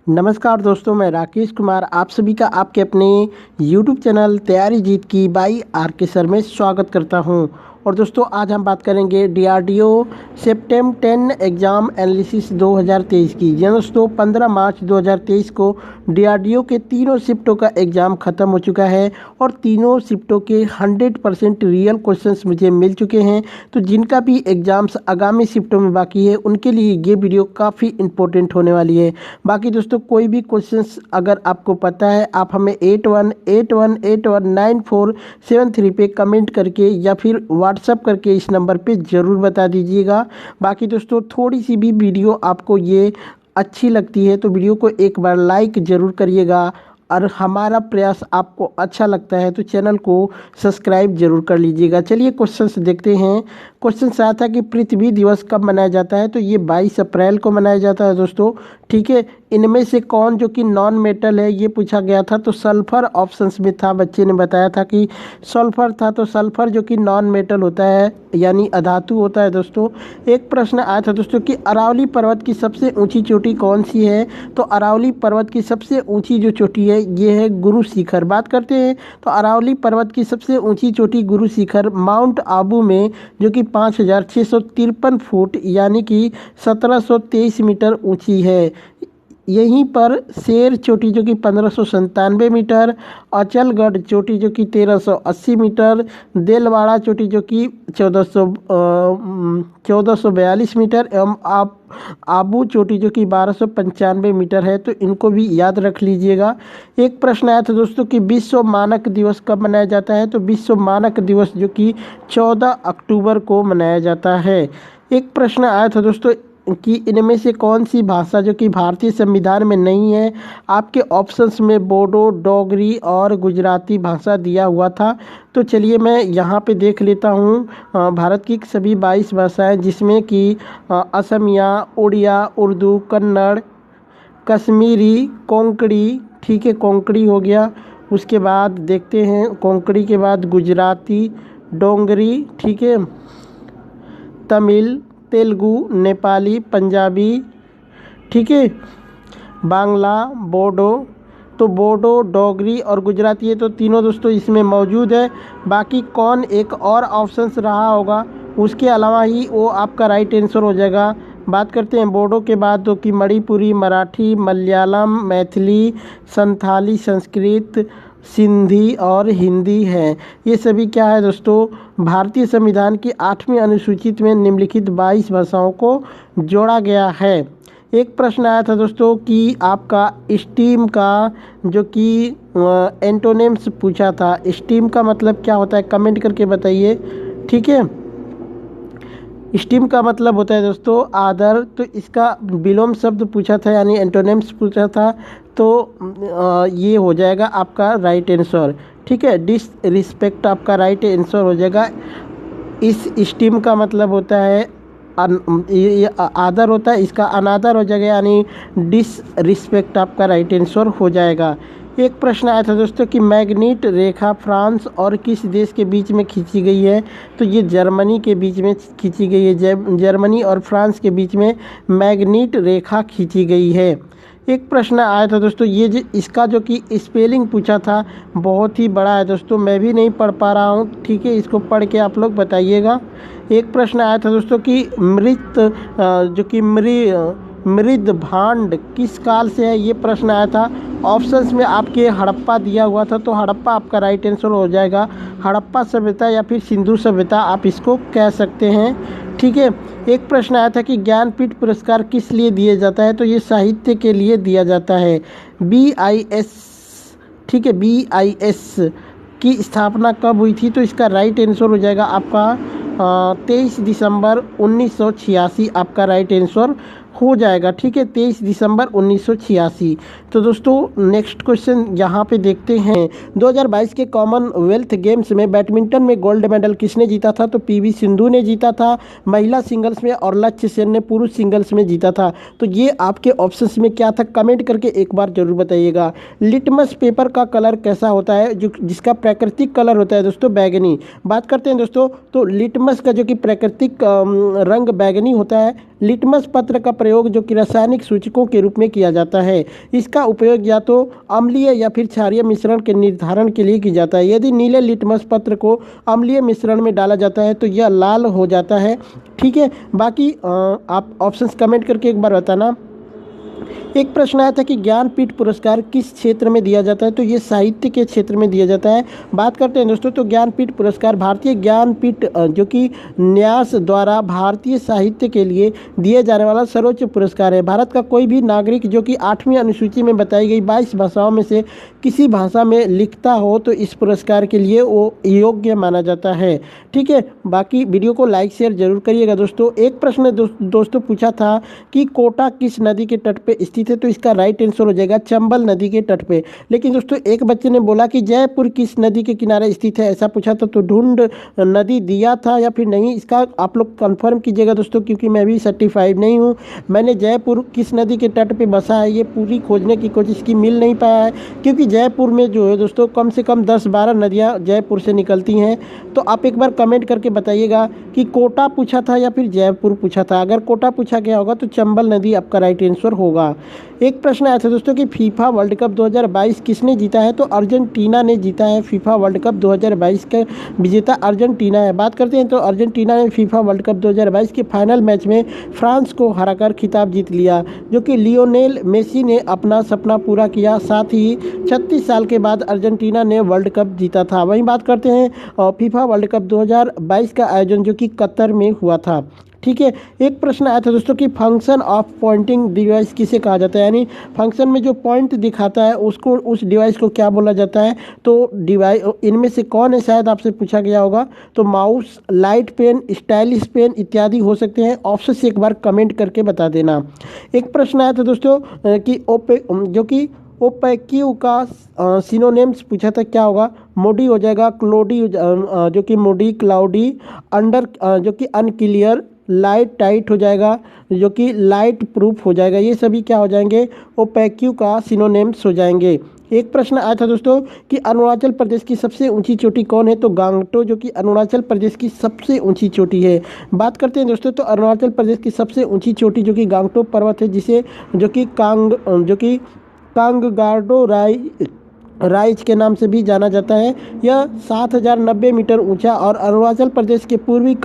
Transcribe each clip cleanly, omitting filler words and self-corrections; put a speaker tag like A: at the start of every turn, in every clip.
A: नमस्कार दोस्तों, मैं राकेश कुमार आप सभी का आपके अपने YouTube चैनल तैयारी जीत की बाई आर के सर में स्वागत करता हूं। और दोस्तों आज हम बात करेंगे DRDO सेप्टेम 10 एग्ज़ाम एनालिसिस 2023 की। जी दोस्तों 15 मार्च 2023 को DRDO के तीनों शिफ्टों का एग्ज़ाम ख़त्म हो चुका है और तीनों शिफ्टों के 100% रियल क्वेश्चंस मुझे मिल चुके हैं। तो जिनका भी एग्ज़ाम्स आगामी शिफ्टों में बाकी है उनके लिए ये वीडियो काफ़ी इंपॉर्टेंट होने वाली है। बाकी दोस्तों कोई भी क्वेश्चंस अगर आपको पता है आप हमें 8181819473 पे कमेंट करके या फिर व्हाट्सअप करके इस नंबर पे ज़रूर बता दीजिएगा। बाकी दोस्तों थोड़ी सी भी वीडियो आपको ये अच्छी लगती है तो वीडियो को एक बार लाइक ज़रूर करिएगा और हमारा प्रयास आपको अच्छा लगता है तो चैनल को सब्सक्राइब जरूर कर लीजिएगा। चलिए क्वेश्चंस देखते हैं। क्वेश्चन आया था कि पृथ्वी दिवस कब मनाया जाता है, तो ये 22 अप्रैल को मनाया जाता है दोस्तों। ठीक है, इनमें से कौन जो कि नॉन मेटल है ये पूछा गया था, तो सल्फर ऑप्शंस में था। बच्चे ने बताया था कि सल्फर था, तो सल्फर जो कि नॉन मेटल होता है यानी अधातु होता है दोस्तों। एक प्रश्न आया था दोस्तों कि अरावली पर्वत की सबसे ऊंची चोटी कौन सी है, तो अरावली पर्वत की सबसे ऊंची जो चोटी है ये है गुरु शिखर। बात करते हैं तो अरावली पर्वत की सबसे ऊंची चोटी गुरु शिखर माउंट आबू में जो कि 5653 फुट यानी कि 1723 मीटर ऊंची है। यहीं पर शेर चोटी जो कि 1597 मीटर, अचलगढ़ चोटी जो कि 1380 मीटर, देलवाड़ा चोटी जो कि 1442 मीटर एवं आबू चोटी जो कि 1295 मीटर है। तो इनको भी याद रख लीजिएगा। एक प्रश्न आया था दोस्तों कि विश्व मानक दिवस कब मनाया जाता है, तो विश्व मानक दिवस जो कि 14 अक्टूबर को मनाया जाता है। एक प्रश्न आया था दोस्तों कि इनमें से कौन सी भाषा जो कि भारतीय संविधान में नहीं है। आपके ऑप्शंस में बोडो, डोगरी और गुजराती भाषा दिया हुआ था। तो चलिए मैं यहाँ पे देख लेता हूँ भारत की सभी 22 भाषाएं जिसमें कि असमिया, उड़िया, उर्दू, कन्नड़, कश्मीरी, कोंकणी। ठीक है, कोंकणी हो गया। उसके बाद देखते हैं कोंकणी के बाद गुजराती, डोंगरी, ठीक है, तमिल, तेलुगु, नेपाली, पंजाबी, ठीक है, बांग्ला, बोडो। तो बोडो, डोगरी और गुजराती ये तो तीनों दोस्तों इसमें मौजूद है। बाकी कौन एक और ऑप्शंस रहा होगा उसके अलावा ही वो आपका राइट आंसर हो जाएगा। बात करते हैं बोडो के बाद तो कि मणिपुरी, मराठी, मलयालम, मैथिली, संथाली, संस्कृत, सिंधी और हिंदी है। ये सभी क्या है दोस्तों, भारतीय संविधान की 8वीं अनुसूचित में निम्नलिखित 22 भाषाओं को जोड़ा गया है। एक प्रश्न आया था दोस्तों कि आपका स्टीम का जो कि एंटोनिम्स पूछा था। स्टीम का मतलब क्या होता है कमेंट करके बताइए। ठीक है, स्टीम का मतलब होता है दोस्तों आदर। तो इसका विलोम शब्द पूछा था यानी एंटोनिम्स पूछा था। तो ये हो जाएगा आपका राइट आंसर। ठीक है, डिसरिस्पेक्ट आपका राइट आंसर हो जाएगा। इस स्टीम का मतलब होता है ये आदर होता है, इसका अनादर हो जाएगा यानी डिसरिस्पेक्ट आपका राइट आंसर हो जाएगा। एक प्रश्न आया था दोस्तों कि मैग्नीट रेखा फ्रांस और किस देश के बीच में खींची गई है, तो ये जर्मनी के बीच में खींची गई है। जर्मनी और फ्रांस के बीच में मैग्नीट रेखा खींची गई है। एक प्रश्न आया था दोस्तों ये इसका जो कि स्पेलिंग पूछा था बहुत ही बड़ा है दोस्तों, मैं भी नहीं पढ़ पा रहा हूँ। ठीक है, इसको पढ़ के आप लोग बताइएगा। एक प्रश्न आया था दोस्तों कि मृद भांड किस काल से है, ये प्रश्न आया था। ऑप्शंस में आपके हड़प्पा दिया हुआ था, तो हड़प्पा आपका राइट आंसर हो जाएगा। हड़प्पा सभ्यता या फिर सिंधु सभ्यता आप इसको कह सकते हैं। ठीक है, एक प्रश्न आया था कि ज्ञानपीठ पुरस्कार किस लिए दिया जाता है, तो ये साहित्य के लिए दिया जाता है। BIS, ठीक है, BIS की स्थापना कब हुई थी, तो इसका राइट आंसर हो जाएगा आपका 23 दिसंबर 1986 आपका राइट आंसर हो जाएगा। ठीक है, 23 दिसंबर 1986। तो दोस्तों नेक्स्ट क्वेश्चन यहाँ पे देखते हैं। 2022 के कॉमनवेल्थ गेम्स में बैडमिंटन में गोल्ड मेडल किसने जीता था, तो PV सिंधु ने जीता था महिला सिंगल्स में और लक्ष्य सेन ने पुरुष सिंगल्स में जीता था। तो ये आपके ऑप्शंस में क्या था कमेंट करके एक बार जरूर बताइएगा। लिटमस पेपर का कलर कैसा होता है, जो जिसका प्राकृतिक कलर होता है दोस्तों बैगनी। बात करते हैं दोस्तों तो लिटमस का जो कि प्राकृतिक रंग बैगनी होता है। लिटमस पत्र का प्रयोग प्रयोग जो कि रासायनिक सूचकों के रूप में किया जाता है। इसका उपयोग या तो अम्लीय या फिर क्षारीय मिश्रण के निर्धारण के लिए किया जाता है। यदि नीले लिटमस पत्र को अम्लीय मिश्रण में डाला जाता है तो यह लाल हो जाता है। ठीक है, बाकी आप ऑप्शंस कमेंट करके एक बार बताना। एक प्रश्न आया था कि ज्ञानपीठ पुरस्कार किस क्षेत्र में दिया जाता है, तो ये साहित्य के क्षेत्र में दिया जाता है। बात करते हैं दोस्तों, तो ज्ञानपीठ पुरस्कार भारतीय ज्ञानपीठ जो कि न्यास द्वारा भारतीय साहित्य के लिए दिए जाने वाला सर्वोच्च पुरस्कार है। भारत का कोई भी नागरिक जो कि 8वीं अनुसूची में बताई गई 22 भाषाओं में से किसी भाषा में लिखता हो तो इस पुरस्कार के लिए वो योग्य माना जाता है। ठीक है, बाकी वीडियो को लाइक शेयर जरूर करिएगा दोस्तों। एक प्रश्न दोस्तों पूछा था कि कोटा किस नदी के तट पे स्थित है, तो इसका राइट आंसर हो जाएगा चंबल नदी के तट पे। लेकिन दोस्तों एक बच्चे ने बोला कि जयपुर किस नदी के किनारे स्थित है, ऐसा पूछा था, तो ढूंढ नदी दिया था या फिर नहीं, इसका आप लोग कंफर्म कीजिएगा दोस्तों, क्योंकि मैं भी सर्टिफाइड नहीं हूँ। मैंने जयपुर किस नदी के तट पे बसा है ये पूरी खोजने की कोशिश की, मिल नहीं पाया है, क्योंकि जयपुर में जो है दोस्तों कम से कम 10-12 नदियाँ जयपुर से निकलती हैं। तो आप एक बार कमेंट करके बताइएगा कि कोटा पूछा था या फिर जयपुर पूछा था। अगर कोटा पूछा गया होगा तो चंबल नदी आपका राइट आंसर होगा। एक प्रश्न आया था दोस्तों कि फीफा वर्ल्ड कप 2022 किसने जीता है, तो अर्जेंटीना ने जीता है। फीफा वर्ल्ड कप 2022 का विजेता अर्जेंटीना है। बात करते हैं तो अर्जेंटीना ने फीफा वर्ल्ड कप 2022 के फाइनल मैच में फ्रांस को हराकर खिताब जीत लिया, जो कि लियोनेल मेसी ने अपना सपना पूरा किया। साथ ही 36 साल के बाद अर्जेंटीना ने वर्ल्ड कप जीता था। वहीं बात करते हैं फीफा वर्ल्ड कप 2022 का आयोजन जो कि कतर में हुआ था। ठीक है, एक प्रश्न आया था दोस्तों कि फंक्शन ऑफ पॉइंटिंग डिवाइस किसे कहा जाता है, यानी फंक्शन में जो पॉइंट दिखाता है उसको, उस डिवाइस को क्या बोला जाता है। तो डिवाइस इनमें से कौन है, शायद आपसे पूछा गया होगा। तो mouse, light pen, stylish pen इत्यादि हो सकते हैं। ऑप्शन से एक बार कमेंट करके बता देना। एक प्रश्न आया था दोस्तों कि ओपेक्यू का सिनोनिम्स पूछा था, क्या होगा। मोडी हो जाएगा, क्लोडी जो कि मोडी, क्लाउडी, अंडर जो कि अनक्लियर, लाइट टाइट हो जाएगा, जो कि लाइट प्रूफ हो जाएगा। ये सभी क्या हो जाएंगे, ओपेक्यू का सिनोनिम्स हो जाएंगे। एक प्रश्न आया था दोस्तों कि अरुणाचल प्रदेश की सबसे ऊंची चोटी कौन है, तो गांगटो जो कि अरुणाचल प्रदेश की सबसे ऊंची चोटी है। बात करते हैं दोस्तों, तो अरुणाचल प्रदेश की सबसे ऊंची चोटी जो कि गांगटो पर्वत है, जिसे जो कि कांगगार्डो राइज के नाम से भी जाना जाता है। यह 7090 मीटर ऊंचा और अरुणाचल प्रदेश के पूर्वी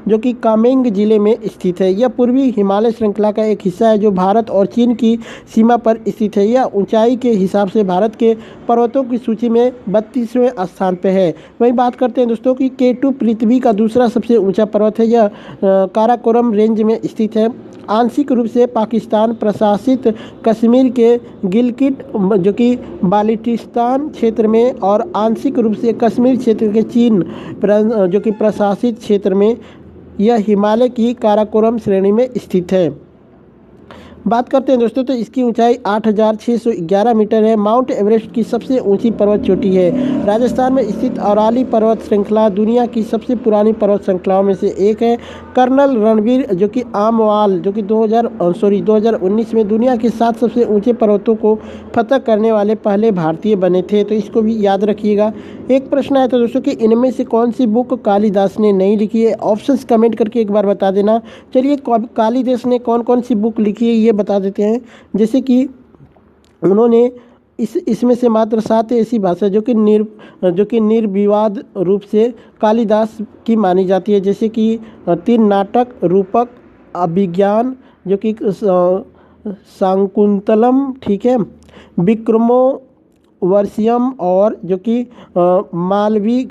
A: जो कि कामेंग जिले में स्थित है। यह पूर्वी हिमालय श्रृंखला का एक हिस्सा है जो भारत और चीन की सीमा पर स्थित है। यह ऊंचाई के हिसाब से भारत के पर्वतों की सूची में 32वें स्थान पर है। वहीं बात करते हैं दोस्तों कि K2 पृथ्वी का दूसरा सबसे ऊंचा पर्वत है। यह काराकोरम रेंज में स्थित है। आंशिक रूप से पाकिस्तान प्रशासित कश्मीर के गिलगिट जो कि बाल्टिस्तान क्षेत्र में और आंशिक रूप से कश्मीर क्षेत्र के चीन जो कि प्रशासित क्षेत्र में यह हिमालय की काराकोरम श्रेणी में स्थित है। बात करते हैं दोस्तों, तो इसकी ऊंचाई 8611 मीटर है। माउंट एवरेस्ट की सबसे ऊंची पर्वत चोटी है। राजस्थान में स्थित अरावली पर्वत श्रृंखला दुनिया की सबसे पुरानी पर्वत श्रृंखलाओं में से एक है। कर्नल रणवीर जो कि आमवाल जो कि 2019 में दुनिया के 7 सबसे ऊंचे पर्वतों को फतह करने वाले पहले भारतीय बने थे, तो इसको भी याद रखिएगा। एक प्रश्न आया था दोस्तों कि इनमें से कौन सी बुक कालिदास ने नहीं लिखी है। ऑप्शंस कमेंट करके एक बार बता देना। चलिए, कालिदास ने कौन कौन सी बुक लिखी है ये बता देते हैं। जैसे कि उन्होंने इसमें से मात्र 7 ऐसी भाषा जो कि निर्विवाद रूप से कालिदास की मानी जाती है, जैसे कि 3 नाटक, रूपक, अभिज्ञान जो कि शाकुंतलम, ठीक है, विक्रमो वर्षियम और जो कि मालवी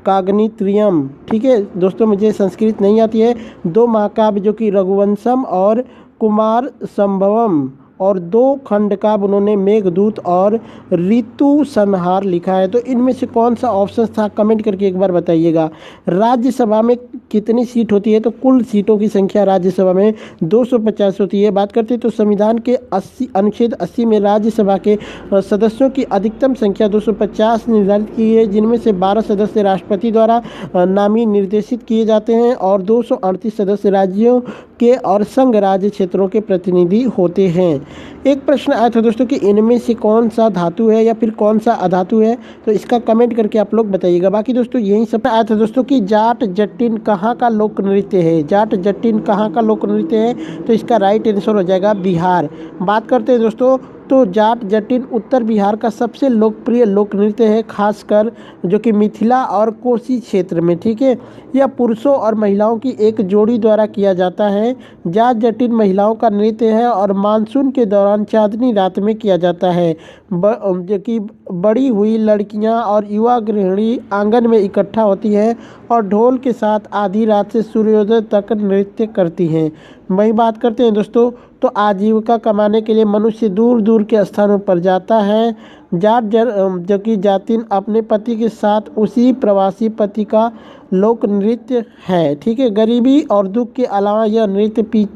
A: काग्नित्रियम। ठीक है दोस्तों, मुझे संस्कृत नहीं आती है। 2 महाकाव्य जो कि रघुवंशम और कुमार संभवम और 2 खंड काव्य उन्होंने मेघदूत और ऋतु संहार लिखा है। तो इनमें से कौन सा ऑप्शन था, कमेंट करके एक बार बताइएगा। राज्यसभा में कितनी सीट होती है, तो कुल सीटों की संख्या राज्यसभा में 250 होती है। बात करते हैं तो संविधान के अनुच्छेद 80 में राज्यसभा के सदस्यों की अधिकतम संख्या 250 निर्धारित की है, जिनमें से 12 सदस्य राष्ट्रपति द्वारा नामी निर्देशित किए जाते हैं और 238 सदस्य राज्यों के और संघ राज्य क्षेत्रों के प्रतिनिधि होते हैं। एक प्रश्न आया था दोस्तों कि इनमें से कौन सा धातु है या फिर कौन सा अधातु है, तो इसका कमेंट करके आप लोग बताइएगा। बाकी दोस्तों यही सब आया था दोस्तों कि जाट जटिन कहाँ का लोक नृत्य है। जाट जटिन कहाँ का लोक नृत्य है, तो इसका राइट आंसर हो जाएगा बिहार। बात करते हैं दोस्तों, तो जाट जटिन उत्तर बिहार का सबसे लोकप्रिय लोक नृत्य है, खासकर जो कि मिथिला और कोसी क्षेत्र में। ठीक है, यह पुरुषों और महिलाओं की एक जोड़ी द्वारा किया जाता है। जाट जटिन महिलाओं का नृत्य है और मानसून के दौरान चांदनी रात में किया जाता है। जो कि बड़ी हुई लड़कियां और युवा गृहिणी आंगन में इकट्ठा होती है और ढोल के साथ आधी रात से सूर्योदय तक नृत्य करती हैं। वही बात करते हैं दोस्तों, तो आजीविका कमाने के लिए मनुष्य दूर दूर के स्थानों पर जाता है। जो कि जातिन अपने पति के साथ उसी प्रवासी पति का लोक नृत्य है। ठीक है, गरीबी और दुख के अलावा यह नृत्य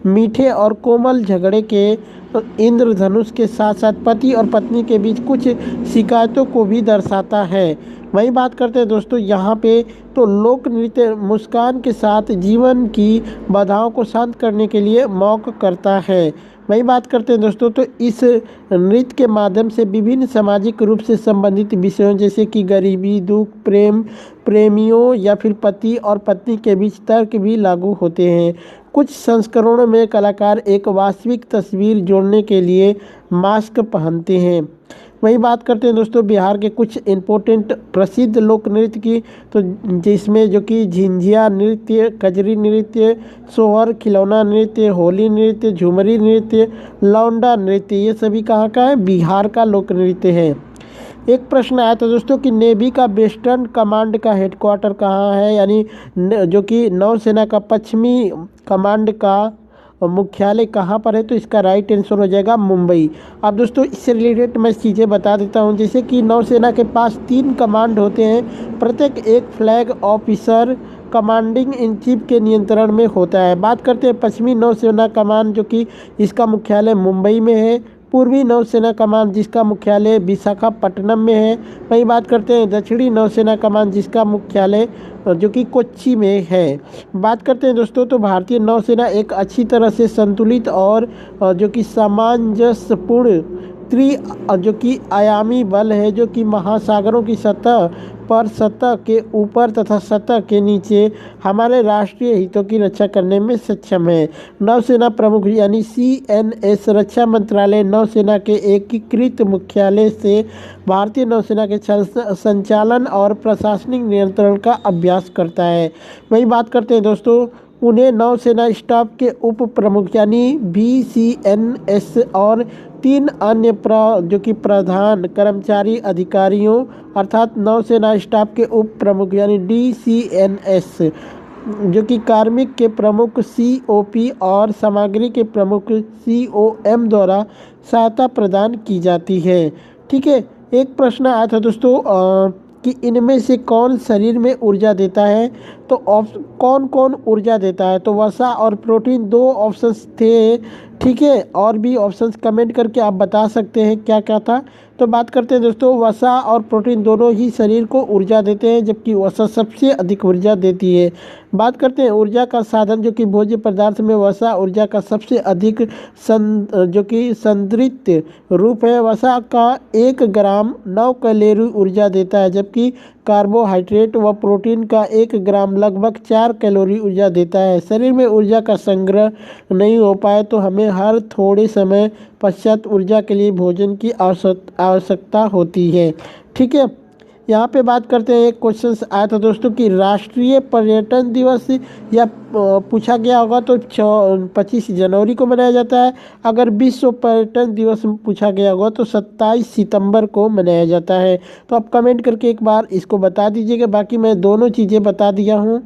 A: मीठे और कोमल झगड़े के इंद्रधनुष के साथ साथ पति और पत्नी के बीच कुछ शिकायतों को भी दर्शाता है। वही बात करते हैं दोस्तों यहाँ पे, तो लोक नृत्य मुस्कान के साथ जीवन की बाधाओं को शांत करने के लिए मौका करता है। वही बात करते हैं दोस्तों, तो इस नृत्य के माध्यम से विभिन्न सामाजिक रूप से संबंधित विषयों जैसे कि गरीबी, दुख, प्रेम, प्रेमियों या फिर पति और पत्नी के बीच तर्क भी लागू होते हैं। कुछ संस्करणों में कलाकार एक वास्तविक तस्वीर जोड़ने के लिए मास्क पहनते हैं। वही बात करते हैं दोस्तों बिहार के कुछ इम्पोर्टेंट प्रसिद्ध लोक नृत्य की, तो जिसमें जो कि झिंझिया नृत्य, कजरी नृत्य, सोहर, खिलौना नृत्य, होली नृत्य, झूमरी नृत्य, लौंडा नृत्य, ये सभी कहाँ का है, बिहार का लोक नृत्य है। एक प्रश्न आया था दोस्तों कि नेवी का वेस्टर्न कमांड का हेडक्वार्टर कहाँ है, यानी जो कि नौसेना का पश्चिमी कमांड का मुख्यालय कहाँ पर है, तो इसका राइट आंसर हो जाएगा मुंबई। अब दोस्तों इससे रिलेटेड मैं चीज़ें बता देता हूँ, जैसे कि नौसेना के पास 3 कमांड होते हैं, प्रत्येक एक flag officer commanding in chief के नियंत्रण में होता है। बात करते हैं पश्चिमी नौसेना कमान, जो कि इसका मुख्यालय मुंबई में है। पूर्वी नौसेना कमान जिसका मुख्यालय विशाखापट्टनम में है। वही बात करते हैं दक्षिणी नौसेना कमान जिसका मुख्यालय जो कि कोच्चि में है। बात करते हैं दोस्तों, तो भारतीय नौसेना एक अच्छी तरह से संतुलित और जो कि सामंजस्यपूर्ण जो कि आयामी बल है, जो कि महासागरों की सतह पर, सतह के ऊपर तथा सतह के नीचे हमारे राष्ट्रीय हितों की रक्षा करने में सक्षम है। नौसेना प्रमुख यानी CNS रक्षा मंत्रालय नौसेना के एकीकृत मुख्यालय से भारतीय नौसेना के संचालन और प्रशासनिक नियंत्रण का अभ्यास करता है। वही बात करते हैं दोस्तों, उन्हें नौसेना स्टाफ के उप प्रमुख यानी VCNS और 3 अन्य जो कि प्रधान कर्मचारी अधिकारियों अर्थात नौसेना स्टाफ के उप प्रमुख यानी DCNS, जो कि कार्मिक के प्रमुख COP और सामग्री के प्रमुख COM द्वारा सहायता प्रदान की जाती है। ठीक है, एक प्रश्न आया था दोस्तों कि इनमें से कौन शरीर में ऊर्जा देता है, तो कौन कौन ऊर्जा देता है, तो वसा और प्रोटीन 2 ऑप्शंस थे। ठीक है, और भी ऑप्शंस कमेंट करके आप बता सकते हैं क्या क्या था। तो बात करते हैं दोस्तों, वसा और प्रोटीन दोनों ही शरीर को ऊर्जा देते हैं, जबकि वसा सबसे अधिक ऊर्जा देती है। बात करते हैं ऊर्जा का साधन, जो कि भोज्य पदार्थ में वसा ऊर्जा का सबसे अधिक जो कि संतृप्त रूप है। वसा का 1 ग्राम 9 कैलोरी ऊर्जा देता है, जबकि कार्बोहाइड्रेट व प्रोटीन का 1 ग्राम लगभग 4 कैलोरी ऊर्जा देता है। शरीर में ऊर्जा का संग्रह नहीं हो पाए तो हमें हर थोड़े समय पश्चात ऊर्जा के लिए भोजन की आवश्यकता होती है। ठीक है, यहाँ पे बात करते हैं, एक क्वेश्चन आया था दोस्तों कि राष्ट्रीय पर्यटन दिवस या पूछा गया होगा तो 25 जनवरी को मनाया जाता है। अगर विश्व पर्यटन दिवस पूछा गया होगा तो 27 सितंबर को मनाया जाता है। तो आप कमेंट करके एक बार इसको बता दीजिएगा। बाकी मैं दोनों चीज़ें बता दिया हूँ।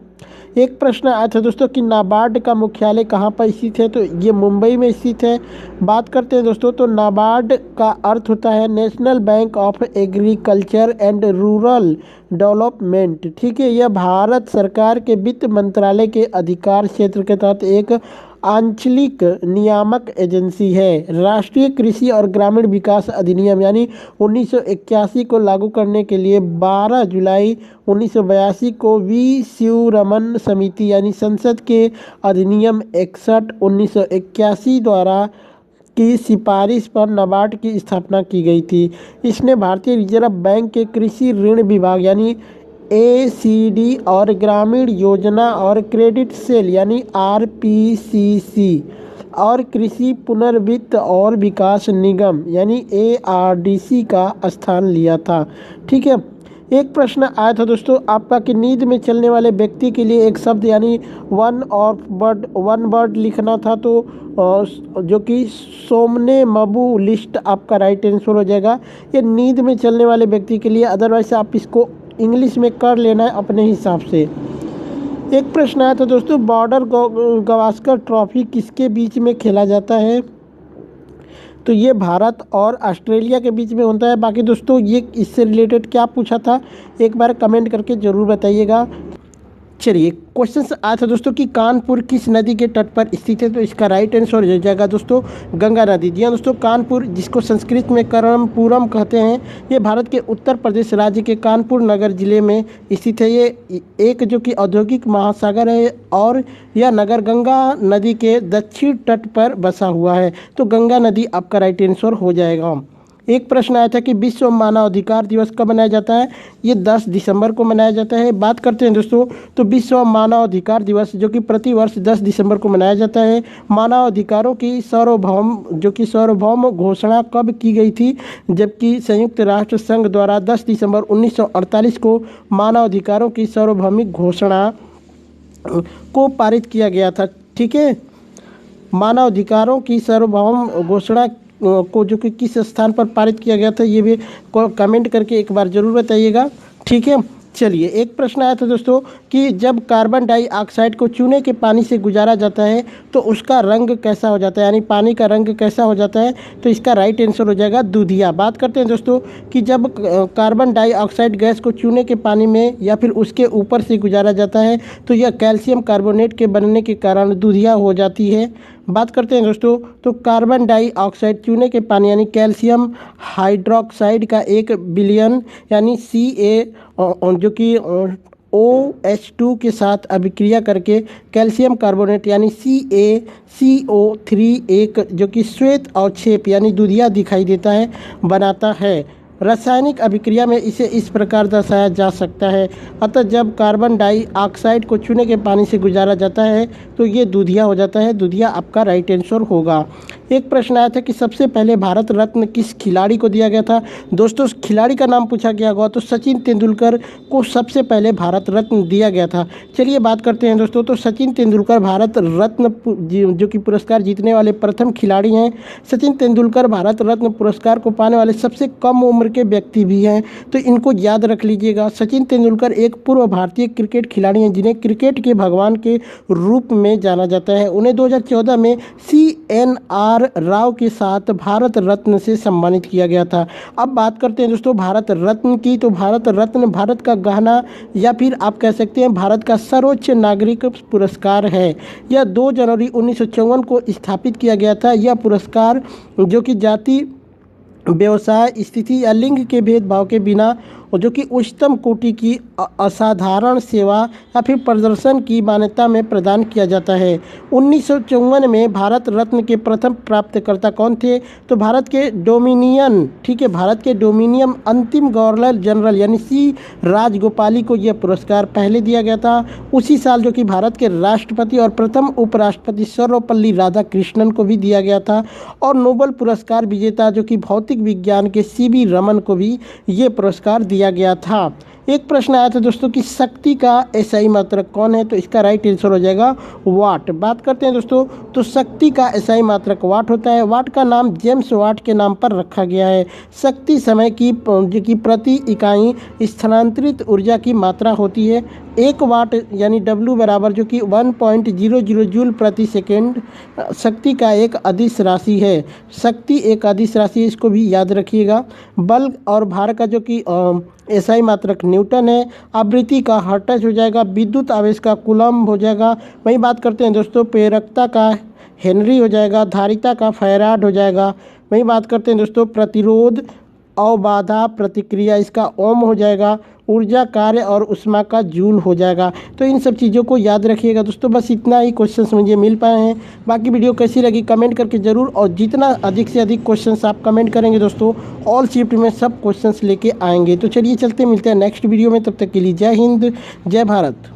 A: एक प्रश्न आया था दोस्तों कि नाबार्ड का मुख्यालय कहाँ पर स्थित है, तो ये मुंबई में स्थित है। बात करते हैं दोस्तों, तो नाबार्ड का अर्थ होता है national bank of agriculture and rural development. ठीक है, यह भारत सरकार के वित्त मंत्रालय के अधिकार क्षेत्र के तहत एक आंचलिक नियामक एजेंसी है। राष्ट्रीय कृषि और ग्रामीण विकास अधिनियम यानी 1981 को लागू करने के लिए 12 जुलाई 1982 को वी शिवरमन समिति यानी संसद के अधिनियम 61 1981 द्वारा की सिफारिश पर नाबार्ड की स्थापना की गई थी। इसने भारतीय रिजर्व बैंक के कृषि ऋण विभाग यानी ACD और ग्रामीण योजना और क्रेडिट सेल यानी RPCC और कृषि पुनर्वित्त और विकास निगम यानी ARDC का स्थान लिया था। ठीक है। एक प्रश्न आया था दोस्तों आपका कि नींद में चलने वाले व्यक्ति के लिए एक शब्द यानी वन वर्ड लिखना था, तो जो कि सोमने मबू लिस्ट आपका राइट आंसर हो जाएगा। ये नींद में चलने वाले व्यक्ति के लिए, अदरवाइज आप इसको इंग्लिश में कर लेना है अपने हिसाब से। एक प्रश्न आया था दोस्तों बॉर्डर गावस्कर ट्रॉफी किसके बीच में खेला जाता है, तो ये भारत और ऑस्ट्रेलिया के बीच में होता है। बाकी दोस्तों ये इससे रिलेटेड क्या पूछा था एक बार कमेंट करके ज़रूर बताइएगा। चलिए क्वेश्चन आया था दोस्तों कि कानपुर किस नदी के तट पर स्थित है, तो इसका राइट आंसर हो जाएगा दोस्तों गंगा नदी। जी हाँ दोस्तों, कानपुर जिसको संस्कृत में कर्णपुरम कहते हैं, ये भारत के उत्तर प्रदेश राज्य के कानपुर नगर जिले में स्थित है। ये एक जो कि औद्योगिक महासागर है और यह नगर गंगा नदी के दक्षिण तट पर बसा हुआ है, तो गंगा नदी आपका राइट आंसर हो जाएगा। एक प्रश्न आया था कि विश्व मानव अधिकार दिवस कब मनाया जाता है, ये 10 दिसंबर को मनाया जाता है। बात करते हैं दोस्तों तो विश्व मानव अधिकार दिवस जो कि प्रतिवर्ष 10 दिसंबर को मनाया जाता है। मानव अधिकारों की सार्वभौम घोषणा कब की गई थी, जबकि संयुक्त राष्ट्र संघ द्वारा 10 दिसंबर 1948 को मानव अधिकारों की सार्वभौमिक घोषणा को पारित किया गया था। ठीक है, मानव अधिकारों की सार्वभौम घोषणा को जो कि किस स्थान पर पारित किया गया था, ये भी कमेंट करके एक बार ज़रूर बताइएगा। ठीक है। चलिए एक प्रश्न आया था दोस्तों कि जब कार्बन डाइऑक्साइड को चूने के पानी से गुजारा जाता है तो उसका रंग कैसा हो जाता है, यानी पानी का रंग कैसा हो जाता है, तो इसका राइट आंसर हो जाएगा दूधिया। बात करते हैं दोस्तों कि जब कार्बन डाइऑक्साइड गैस को चूने के पानी में या फिर उसके ऊपर से गुजारा जाता है तो यह कैल्शियम कार्बोनेट के बनने के कारण दूधिया हो जाती है। बात करते हैं दोस्तों तो कार्बन डाइऑक्साइड चूने के पानी यानी कैल्शियम हाइड्रोक्साइड का 1 बिलियन यानी Ca जो कि OH2 के साथ अभिक्रिया करके कैल्शियम कार्बोनेट यानी CaCO3 एक जो कि श्वेत अवक्षेप यानी दूधिया दिखाई देता है बनाता है। रासायनिक अभिक्रिया में इसे इस प्रकार दर्शाया जा सकता है। अतः जब कार्बन डाइऑक्साइड को चूने के पानी से गुजारा जाता है तो ये दूधिया हो जाता है। दूधिया आपका राइट आंसर होगा। एक प्रश्न आया था कि सबसे पहले भारत रत्न किस खिलाड़ी को दिया गया था। दोस्तों उस खिलाड़ी का नाम पूछा गया होगा तो सचिन तेंदुलकर को सबसे पहले भारत रत्न दिया गया था। चलिए बात करते हैं दोस्तों तो सचिन तेंदुलकर भारत रत्न जो कि पुरस्कार जीतने वाले प्रथम खिलाड़ी हैं। सचिन तेंदुलकर भारत रत्न पुरस्कार को पाने वाले सबसे कम उम्र के व्यक्ति भी हैं, तो इनको याद रख लीजिएगा। सचिन तेंदुलकर एक पूर्व भारतीय क्रिकेट खिलाड़ी हैं जिन्हें क्रिकेट के भगवान के रूप में जाना जाता है। उन्हें 2014 में CNR राव के साथ भारत रत्न से सम्मानित किया गया था। अब बात करते हैं दोस्तों भारत रत्न की, तो भारत रत्न भारत का गहना या फिर आप कह सकते हैं भारत का सर्वोच्च नागरिक पुरस्कार है। यह 2 जनवरी 1954 को स्थापित किया गया था। यह पुरस्कार जो कि जाति व्यवसाय स्थिति या लिंग के भेदभाव के बिना और जो कि उच्चतम कोटि की असाधारण सेवा या फिर प्रदर्शन की मान्यता में प्रदान किया जाता है। 1954 में भारत रत्न के प्रथम प्राप्तकर्ता कौन थे, तो भारत के डोमिनियन ठीक है भारत के डोमिनियन अंतिम गवर्नर जनरल यानी C राजगोपाली को यह पुरस्कार पहले दिया गया था। उसी साल जो कि भारत के राष्ट्रपति और प्रथम उपराष्ट्रपति सर्वपल्ली राधाकृष्णन को भी दिया गया था। और नोबेल पुरस्कार विजेता जो कि भौतिक विज्ञान के CV रमन को भी ये पुरस्कार दिया गया था। एक प्रश्न आया था दोस्तों कि शक्ति का SI मात्रक कौन है, तो इसका राइट आंसर हो जाएगा वाट। बात करते हैं दोस्तों तो शक्ति का SI मात्रक वाट होता है। वाट का नाम जेम्स वाट के नाम पर रखा गया है। शक्ति समय की प्रति इकाई स्थानांतरित ऊर्जा की मात्रा होती है। 1 वाट यानी W बराबर जो कि 1.00 जूल प्रति सेकेंड शक्ति का एक अदिश राशि है। शक्ति एक अदिश राशि है, इसको भी याद रखिएगा। बल और भार का जो कि SI मात्रक न्यूटन है। आवृत्ति का हर्ट्ज हो जाएगा। विद्युत आवेश का कूलम्ब हो जाएगा। वहीं बात करते हैं दोस्तों प्रेरकता का हेनरी हो जाएगा। धारिता का फैराड हो जाएगा। वहीं बात करते हैं दोस्तों प्रतिरोध अवबाधा प्रतिक्रिया इसका ओम हो जाएगा। ऊर्जा, कार्य और ऊष्मा का जूल हो जाएगा। तो इन सब चीज़ों को याद रखिएगा दोस्तों। बस इतना ही क्वेश्चंस मुझे मिल पाए हैं। बाकी वीडियो कैसी लगी कमेंट करके ज़रूर, और जितना अधिक से अधिक क्वेश्चंस आप कमेंट करेंगे दोस्तों, ऑल शिफ्ट में सब क्वेश्चंस लेके आएंगे। तो चलिए चलते मिलते हैं नेक्स्ट वीडियो में, तब तक के लिए जय हिंद, जय भारत।